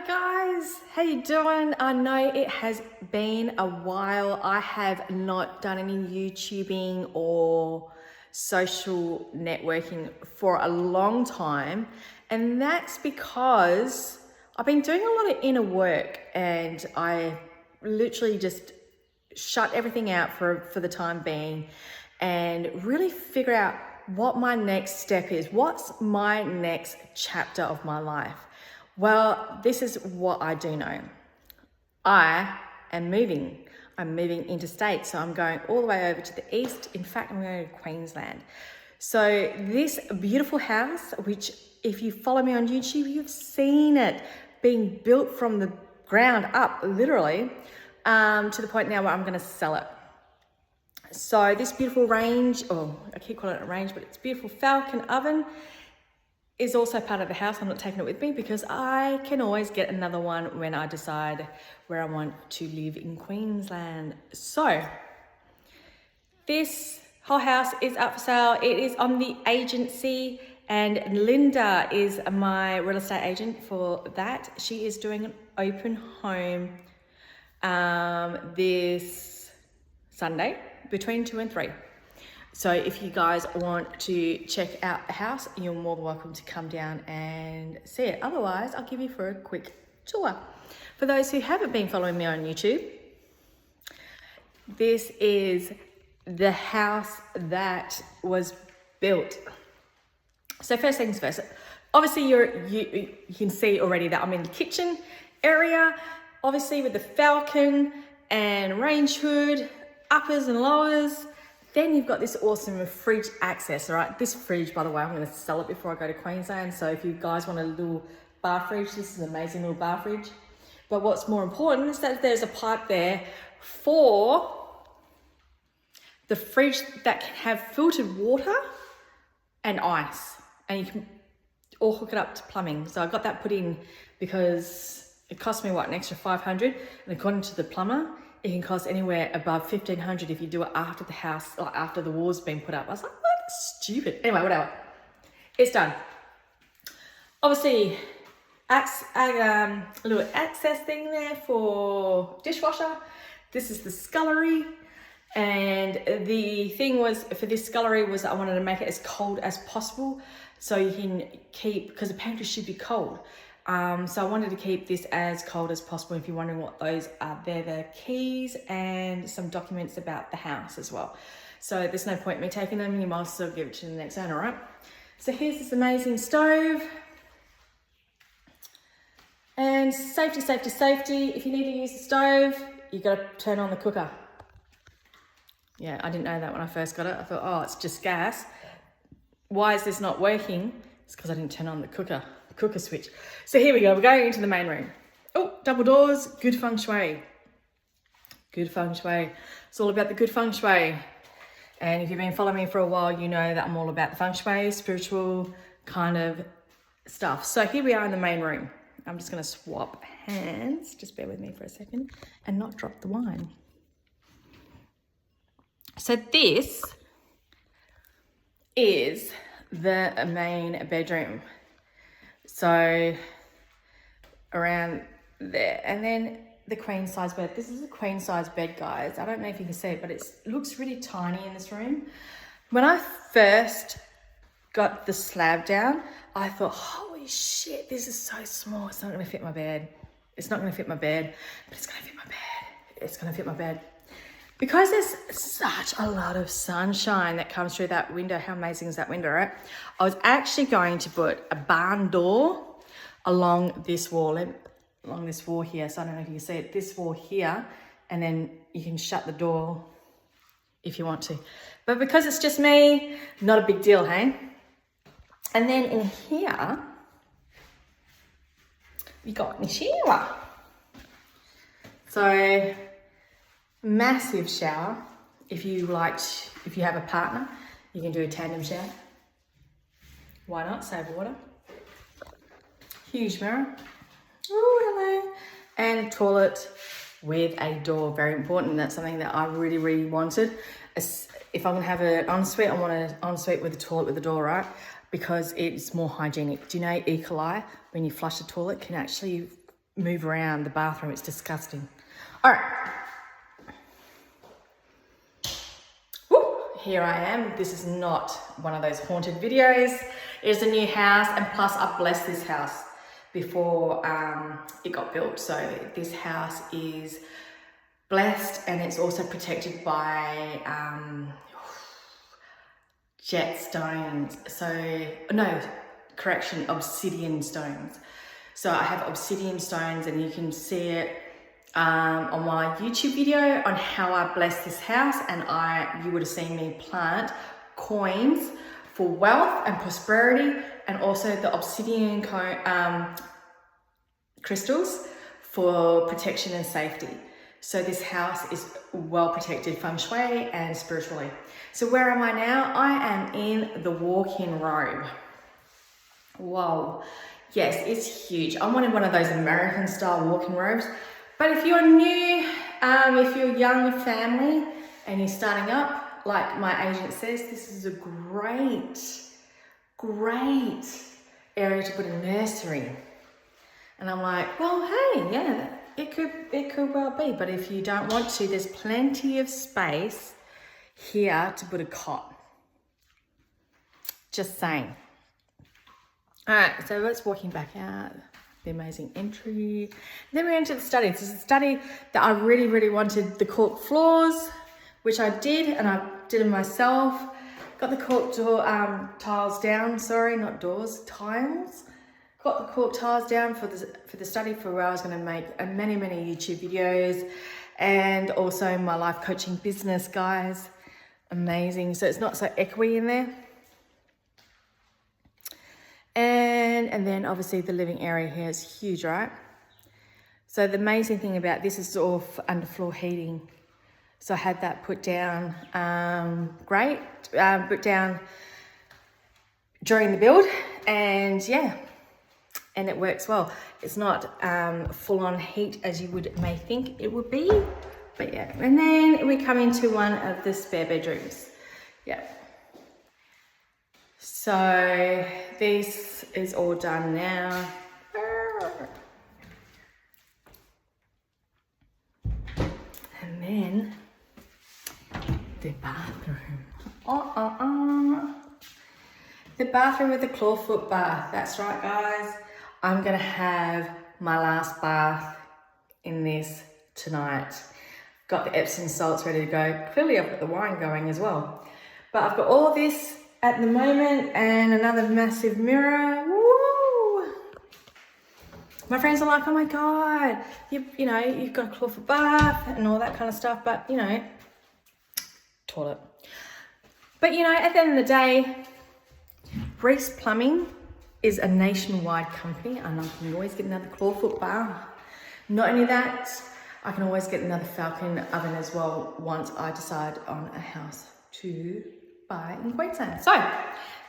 guys, how you doing? I know it has been a while. I have not done any YouTubing or social networking for a long time, and that's because I've been doing a lot of inner work and I literally just shut everything out for the time being and really figure out what my next step is. What's my next chapter of my life? Well, this is what I do know. I am moving. I'm moving interstate, so I'm going all the way over to the east. In fact, I'm going to Queensland. So this beautiful house, which if you follow me on YouTube, you've seen it being built from the ground up, literally, to the point now where I'm going to sell it. So this beautiful range, I keep calling it a range, but it's beautiful Falcon oven, is also part of the house. I'm not taking it with me because I can always get another one when I decide where I want to live in Queensland. So this whole house is up for sale. It is on the agency and Linda is my real estate agent for that. She is doing an open home this Sunday between 2 and 3. So if you guys want to check out the house, you're more than welcome to come down and see it. Otherwise, I'll give you for a quick tour. For those who haven't been following me on YouTube, this is the house that was built. So first things first, obviously you can see already that I'm in the kitchen area, obviously with the Falcon and range hood, uppers and lowers. Then you've got this awesome fridge access, all right? This fridge, by the way, I'm going to sell it before I go to Queensland. So if you guys want a little bar fridge, this is an amazing little bar fridge. But what's more important is that there's a pipe there for the fridge that can have filtered water and ice. And you can all hook it up to plumbing. So I got that put in because it cost me, an extra $500. And according to the plumber, it can cost anywhere above $1,500 if you do it after the house, or after the wall's been put up. I was like, what? That's stupid. Anyway, whatever. It's done. Obviously, a little access thing there for dishwasher. This is the scullery. And the thing was, for this scullery was I wanted to make it as cold as possible. So you can keep, because the pantry should be cold. So I wanted to keep this as cold as possible. If you're wondering what those are, they're the keys and some documents about the house as well. So there's no point in me taking them, you might as well give it to the next owner, right? So here's this amazing stove. And safety, safety, safety. If you need to use the stove, you got to turn on the cooker. Yeah, I didn't know that when I first got it. I thought, oh, it's just gas. Why is this not working? It's because I didn't turn on the cooker switch. So here we go, we're going into the main room. Oh, double doors, good feng shui. Good feng shui. It's all about the good feng shui. And if you've been following me for a while, you know that I'm all about the feng shui, spiritual kind of stuff. So here we are in the main room. I'm just gonna swap hands, just bear with me for a second, and not drop the wine. So this is the main bedroom. So around there, and then the queen size bed. This is a queen size bed, guys. I don't know if you can see it, but it looks really tiny in this room. When I first got the slab down, I thought, holy shit, this is so small. It's not gonna fit my bed. It's not gonna fit my bed, but it's gonna fit my bed. It's gonna fit my bed. Because there's such a lot of sunshine that comes through that window. How amazing is that window, right? I was actually going to put a barn door along this wall here. So I don't know if you can see it, this wall here, and then you can shut the door if you want to. But because it's just me, not a big deal, hey? And then in here, we got the shower. So, massive shower. If you have a partner, you can do a tandem shower. Why not? Save water. Huge mirror. Oh, hello. And a toilet with a door. Very important. That's something that I really, really wanted. If I'm gonna have an ensuite, I want an ensuite with a toilet with a door, right? Because it's more hygienic. Do you know E. coli, when you flush the toilet, can actually move around the bathroom. It's disgusting. All right. Woo, here I am. This is not one of those haunted videos. It is a new house, and plus I blessed this house before it got built. So this house is blessed, and it's also protected by jet stones. Obsidian stones. So I have obsidian stones, and you can see it on my YouTube video on how I bless this house. And you would have seen me plant coins for wealth and prosperity, and also the obsidian crystals for protection and safety. So this house is well protected feng shui and spiritually. So where am I now? I am in the walk-in robe. Whoa. Yes, it's huge. I wanted one of those American style walk-in robes. But if you're new, if you're a young family and you're starting up, like my agent says, this is a great area to put a nursery. And I'm like, well, hey, yeah, it could well be. But if you don't want to, there's plenty of space here to put a cot. Just saying. All right, so let's walking back out. The amazing entry. Then we enter the study. This is a study that I really wanted the cork floors, which I did, and I did them myself. Got the cork tiles down. Sorry, not doors, tiles. Got the cork tiles down for the study for where I was going to make many YouTube videos, and also my life coaching business, guys. Amazing. So it's not so echoey in there. And then obviously the living area here is huge, right? So the amazing thing about this is all underfloor heating. So I had that put down, put down during the build, and yeah, and it works well. It's not full on heat as you may think it would be, but yeah. And then we come into one of the spare bedrooms. Yeah. So this is all done now. And then the bathroom. The bathroom with the clawfoot bath. That's right, guys. I'm gonna have my last bath in this tonight. Got the Epsom salts ready to go. Clearly I've got the wine going as well. But I've got all this at the moment, and another massive mirror. Woo! My friends are like, oh my God, you've got a clawfoot bath and all that kind of stuff, but toilet. But at the end of the day, Reese Plumbing is a nationwide company, and I can always get another clawfoot bath. Not only that, I can always get another Falcon oven as well once I decide on a house to buy in Queensland. So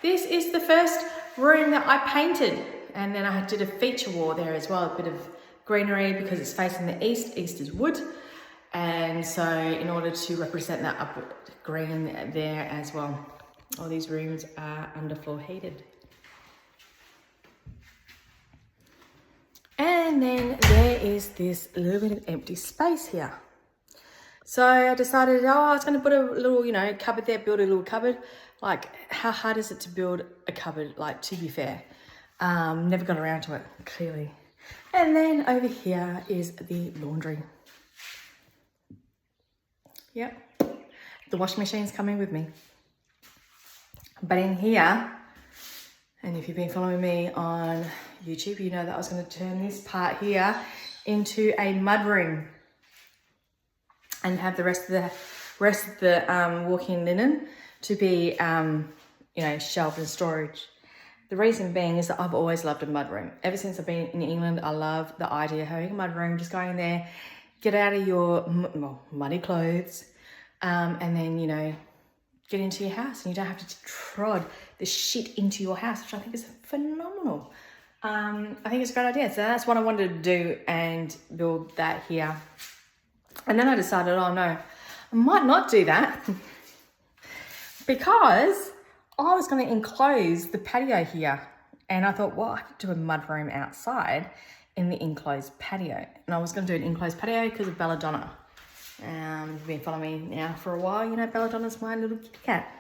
this is the first room that I painted, and then I did a feature wall there as well, a bit of greenery because it's facing the east. East is wood, and so in order to represent that upward green there as well. All these rooms are underfloor heated. And then there is this little bit of empty space here. So I decided, I was going to put a little, cupboard there, build a little cupboard. Like, how hard is it to build a cupboard, like, to be fair? Never got around to it, clearly. And then over here is the laundry. Yep. The washing machine's coming with me. But in here, and if you've been following me on YouTube, you know that I was going to turn this part here into a mudroom and have the rest of the walk-in linen to be, shelved and storage. The reason being is that I've always loved a mudroom. Ever since I've been in England, I love the idea of having a mudroom, just going there, get out of your muddy clothes, and then, get into your house, and you don't have to trod the shit into your house, which I think is phenomenal. I think it's a great idea. So that's what I wanted to do and build that here. And then I decided, oh no, I might not do that because I was going to enclose the patio here. And I thought, well, I could do a mudroom outside in the enclosed patio. And I was going to do an enclosed patio because of Belladonna. You've been following me now for a while. You know, Belladonna's my little kitty cat.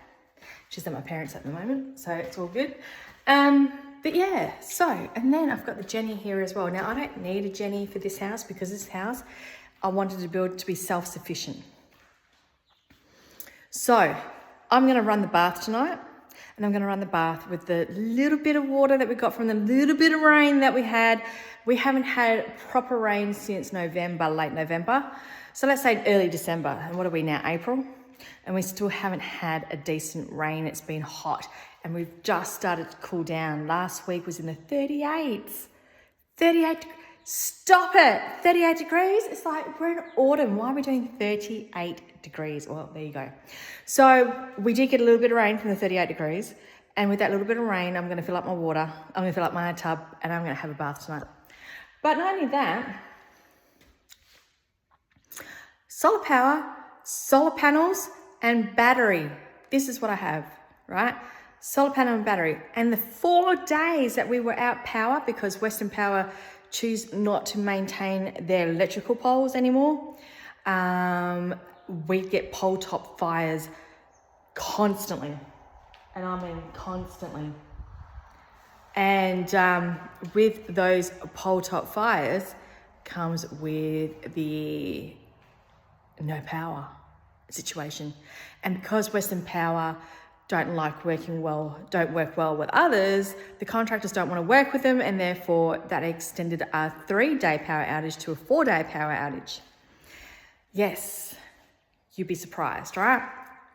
She's at my parents' at the moment, so it's all good. But yeah, so, and then I've got the Jenny here as well. Now, I don't need a Jenny for this house because this house I wanted to build to be self-sufficient. So I'm going to run the bath tonight, and I'm going to run the bath with the little bit of water that we got from the little bit of rain that we had. We haven't had proper rain since November, late November. So let's say early December. And what are we now, April? And we still haven't had a decent rain. It's been hot and we've just started to cool down. Last week was in the 38s. 38, stop it, 38 degrees. It's like we're in autumn. Why are we doing 38 degrees? Well, there you go. So we did get a little bit of rain from the 38 degrees. And with that little bit of rain, I'm going to fill up my water. I'm going to fill up my tub and I'm going to have a bath tonight. But not only that, solar power, solar panels, and battery. This is what I have, right? Solar panel and battery. And the 4 days that we were out power because Western Power choose not to maintain their electrical poles anymore, we get pole top fires constantly. And I mean constantly. And with those pole top fires comes with the no power situation. And because Western Power don't work well with others, the contractors don't want to work with them, and therefore that extended a 3-day power outage to a 4-day power outage. Yes, you'd be surprised, right?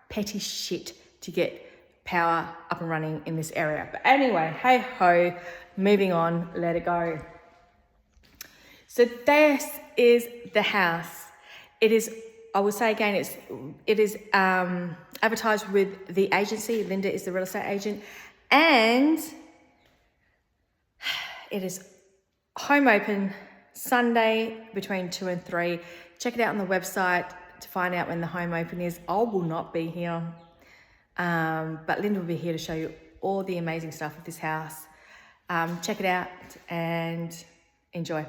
Petty shit to get power up and running in this area. But anyway, hey ho, moving on, let it go. So this is the house. It is, I will say again, it is advertised with the agency. Linda is the real estate agent, and it is home open Sunday between 2 and 3. Check it out on the website to find out when the home open is. I will not be here, but Linda will be here to show you all the amazing stuff of this house. Check it out and enjoy.